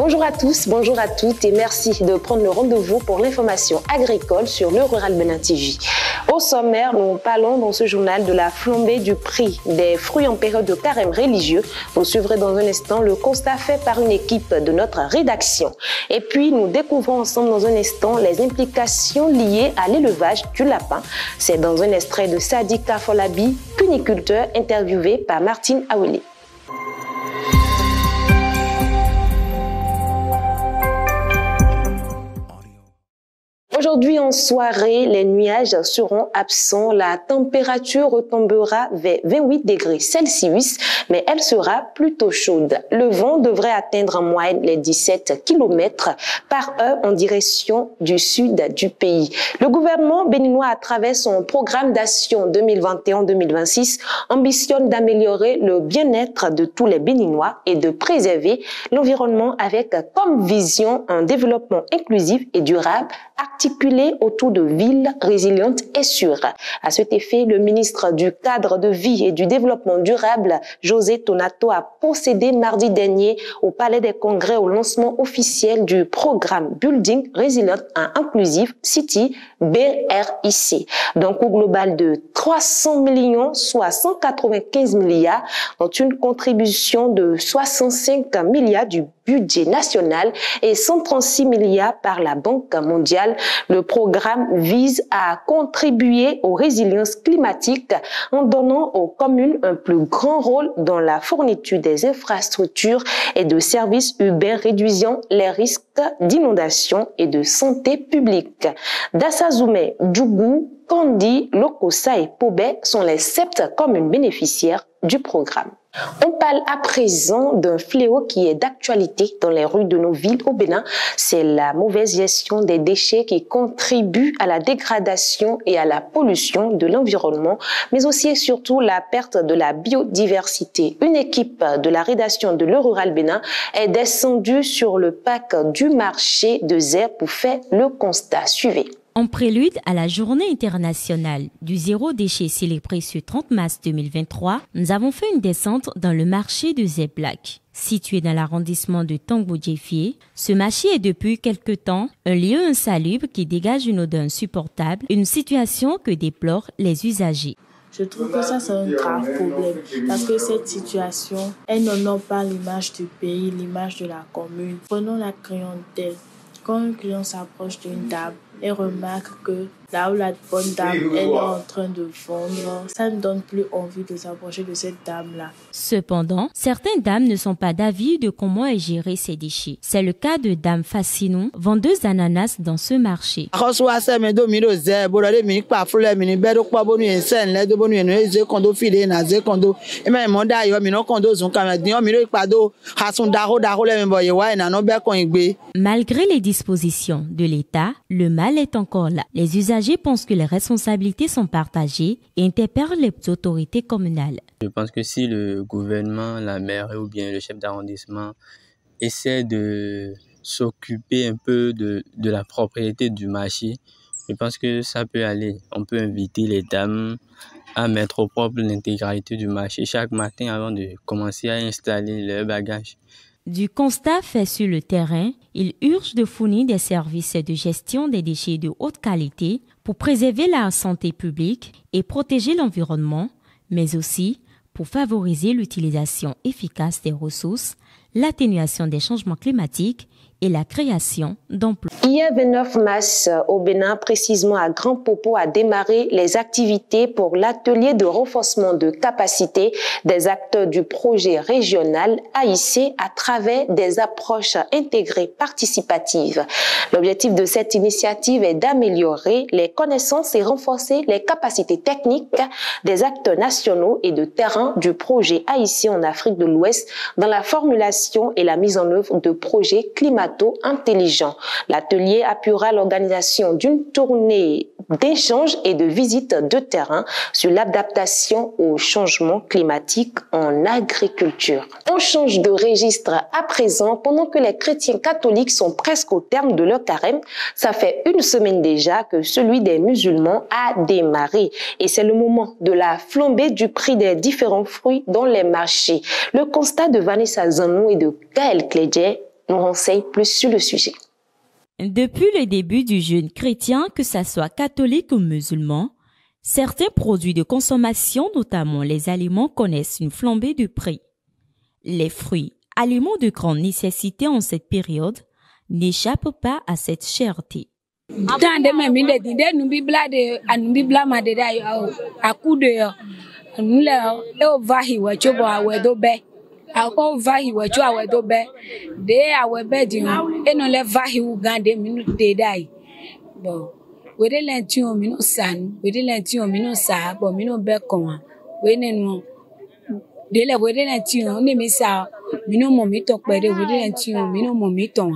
Bonjour à tous, bonjour à toutes et merci de prendre le rendez-vous pour l'information agricole sur le Rural Bénin TV. Au sommaire, nous parlons dans ce journal de la flambée du prix des fruits en période de carême religieux. Vous suivrez dans un instant le constat fait par une équipe de notre rédaction. Et puis, nous découvrons ensemble dans un instant les implications liées à l'élevage du lapin. C'est dans un extrait de Sadika Folabi, cuniculteur, interviewé par Martine Awele. Aujourd'hui en soirée, les nuages seront absents. La température retombera vers 28 degrés Celsius, mais elle sera plutôt chaude. Le vent devrait atteindre en moyenne les 17 km par heure en direction du sud du pays. Le gouvernement béninois, à travers son programme d'action 2021-2026, ambitionne d'améliorer le bien-être de tous les Béninois et de préserver l'environnement avec comme vision un développement inclusif et durable, articulé autour de villes résilientes et sûres. À cet effet, le ministre du Cadre de vie et du Développement durable, José Tonato, a procédé mardi dernier au Palais des Congrès au lancement officiel du programme Building Resilient and Inclusive City, BRIC, d'un coût global de 300 millions, soit 195 milliards, dont une contribution de 65 milliards du budget national et 136 milliards par la Banque mondiale. Le programme vise à contribuer aux résiliences climatiques en donnant aux communes un plus grand rôle dans la fourniture des infrastructures et de services urbains, réduisant les risques d'inondation et de santé publique. Dassazoumé, Djougou, Kandi, Lokossa et Pobé sont les 7 communes bénéficiaires du programme. On parle à présent d'un fléau qui est d'actualité dans les rues de nos villes au Bénin. C'est la mauvaise gestion des déchets qui contribue à la dégradation et à la pollution de l'environnement, mais aussi et surtout la perte de la biodiversité. Une équipe de la rédaction de Le Rural Bénin est descendue sur le parc du marché de Zère pour faire le constat. Suivez. En prélude à la journée internationale du zéro déchet célébrée ce 30 mars 2023, nous avons fait une descente dans le marché de Zéblak. Situé dans l'arrondissement de Tangbo-Djefié, ce marché est depuis quelque temps un lieu insalubre qui dégage une odeur insupportable, une situation que déplorent les usagers. Je trouve que ça, c'est un grave problème parce que cette situation, elle n'honore pas l'image du pays, l'image de la commune. Prenons la clientèle. Quand un client s'approche d'une dame et remarque que là où la bonne dame elle est en train de vendre, ça ne donne plus envie de s'approcher de cette dame-là. Cependant, certaines dames ne sont pas d'avis de comment est géré ces déchets. C'est le cas de Dame Fassinon, vendeuse d'ananas dans ce marché. Malgré les dispositions de l'État, le mal est encore là. Les usagers pensent que les responsabilités sont partagées et interpellent les autorités communales. Je pense que si le gouvernement, la maire ou bien le chef d'arrondissement essaie de s'occuper un peu de la propriété du marché, je pense que ça peut aller. On peut inviter les dames à mettre au propre l'intégralité du marché chaque matin avant de commencer à installer leurs bagages. Du constat fait sur le terrain, il urge de fournir des services de gestion des déchets de haute qualité pour préserver la santé publique et protéger l'environnement, mais aussi pour favoriser l'utilisation efficace des ressources, l'atténuation des changements climatiques et la création d'emplois. Hier 29 mars, au Bénin, précisément à Grand Popo, a démarré les activités pour l'atelier de renforcement de capacité des acteurs du projet régional AIC à travers des approches intégrées participatives. L'objectif de cette initiative est d'améliorer les connaissances et renforcer les capacités techniques des acteurs nationaux et de terrain du projet AIC en Afrique de l'Ouest dans la formulation et la mise en œuvre de projets climatiques intelligent. L'atelier appuiera l'organisation d'une tournée d'échanges et de visites de terrain sur l'adaptation au changement climatique en agriculture. On change de registre à présent pendant que les chrétiens catholiques sont presque au terme de leur carême. Ça fait une semaine déjà que celui des musulmans a démarré et c'est le moment de la flambée du prix des différents fruits dans les marchés. Le constat de Vanessa Zanou et de Gaël Clédier nous renseigne plus sur le sujet. Depuis le début du jeûne chrétien, que ça soit catholique ou musulman, certains produits de consommation, notamment les aliments, connaissent une flambée de prix. Les fruits, aliments de grande nécessité en cette période, n'échappent pas à cette cherté. Ako vahi wacho awedo be de awebe di eno le vahi ugande minu de dai bo we de lenti o minu san we de lenti o minu sa bo minu be kon we nenu de le we de lenti o ni mi sa minu mo mi to pe de we de lenti o minu mo mi to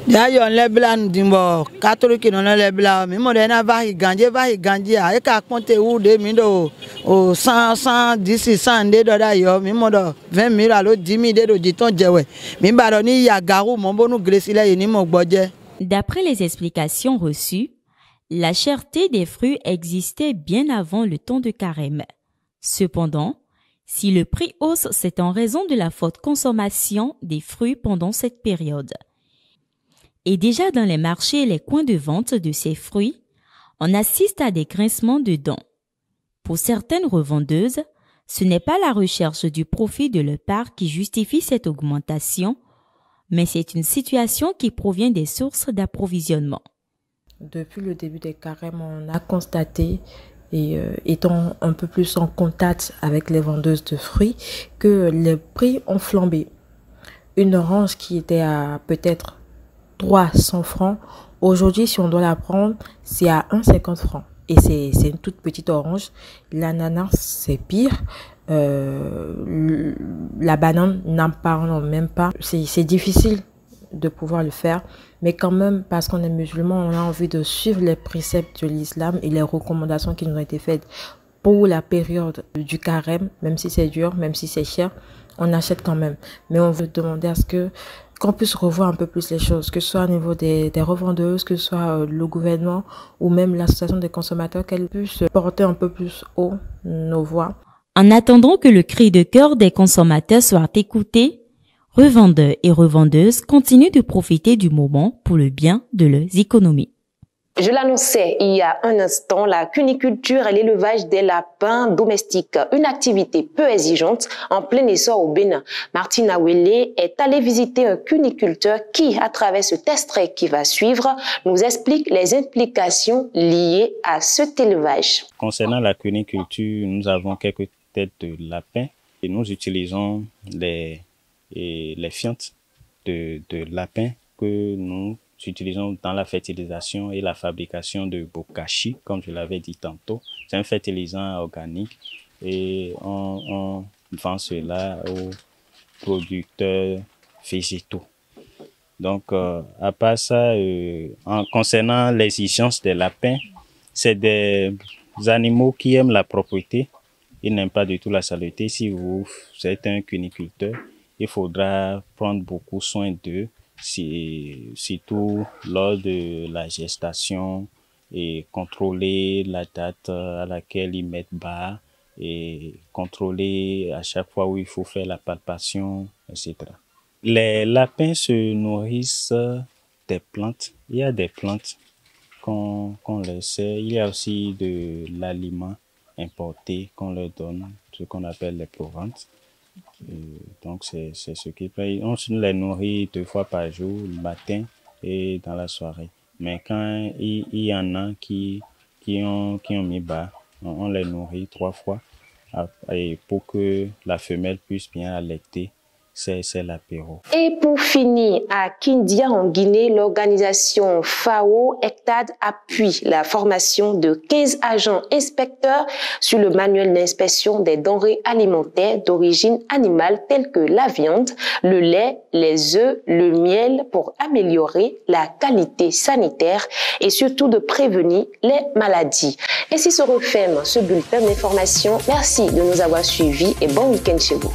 ya yo le blan dimbo catholique no le blan mi mo de na vahi ganje a e ka ponte u de mi do o 100 d'ici 100 de do da yo mi mo do 20 000 alo 10 000 de do di ton jewe mi ba do ni ya garu mo bonu gresile ni mo gboje. D'après les explications reçues, la cherté des fruits existait bien avant le temps de carême. Cependant, si le prix hausse, c'est en raison de la forte consommation des fruits pendant cette période. Et déjà dans les marchés et les coins de vente de ces fruits, on assiste à des grincements de dents. Pour certaines revendeuses, ce n'est pas la recherche du profit de leur part qui justifie cette augmentation, mais c'est une situation qui provient des sources d'approvisionnement. Depuis le début des carèmes, on a constaté, et étant un peu plus en contact avec les vendeuses de fruits, que les prix ont flambé. Une orange qui était à peut-être 300 francs, aujourd'hui, si on doit la prendre, c'est à 1,50 francs. Et c'est une toute petite orange. L'ananas, c'est pire. La banane, n'en parlons même pas. C'est difficile de pouvoir le faire. Mais quand même, parce qu'on est musulman, on a envie de suivre les préceptes de l'islam et les recommandations qui nous ont été faites pour la période du carême, même si c'est dur, même si c'est cher, on achète quand même. Mais on veut demander à ce qu'on puisse revoir un peu plus les choses, que ce soit au niveau des revendeuses, que ce soit le gouvernement ou même l'association des consommateurs, qu'elles puissent porter un peu plus haut nos voix. En attendant que le cri de cœur des consommateurs soit écouté, revendeurs et revendeuses continuent de profiter du moment pour le bien de leurs économies. Je l'annonçais il y a un instant, la cuniculture et l'élevage des lapins domestiques, une activité peu exigeante en plein essor au Bénin. Martine Awele est allée visiter un cuniculteur qui, à travers ce extrait qui va suivre, nous explique les implications liées à cet élevage. Concernant la cuniculture, nous avons quelques têtes de lapins et nous utilisons les fientes de lapins que nous utilisons dans la fertilisation et la fabrication de bokashi, comme je l'avais dit tantôt. C'est un fertilisant organique et on vend cela aux producteurs végétaux. Donc, à part ça, concernant l'exigence des lapins, c'est des animaux qui aiment la propreté. Ils n'aiment pas du tout la saleté. Si vous êtes un cuniculteur, il faudra prendre beaucoup soin d'eux, surtout lors de la gestation, et contrôler la date à laquelle ils mettent bas et contrôler à chaque fois où il faut faire la palpation, etc. Les lapins se nourrissent des plantes. Il y a des plantes qu'on leur sert. Il y a aussi de l'aliment importé qu'on leur donne, ce qu'on appelle les provantes. Donc c'est ce qui paye. On les nourrit 2 fois par jour, le matin et dans la soirée. Mais quand il y en a qui ont mis bas, on les nourrit 3 fois et pour que la femelle puisse bien allaiter. C'est l'apéro. Et pour finir, à Kindia en Guinée, l'organisation FAO ECTAD appuie la formation de 15 agents inspecteurs sur le manuel d'inspection des denrées alimentaires d'origine animale telles que la viande, le lait, les œufs, le miel pour améliorer la qualité sanitaire et surtout de prévenir les maladies. Ainsi se referme ce bulletin d'information. Merci de nous avoir suivis et bon week-end chez vous.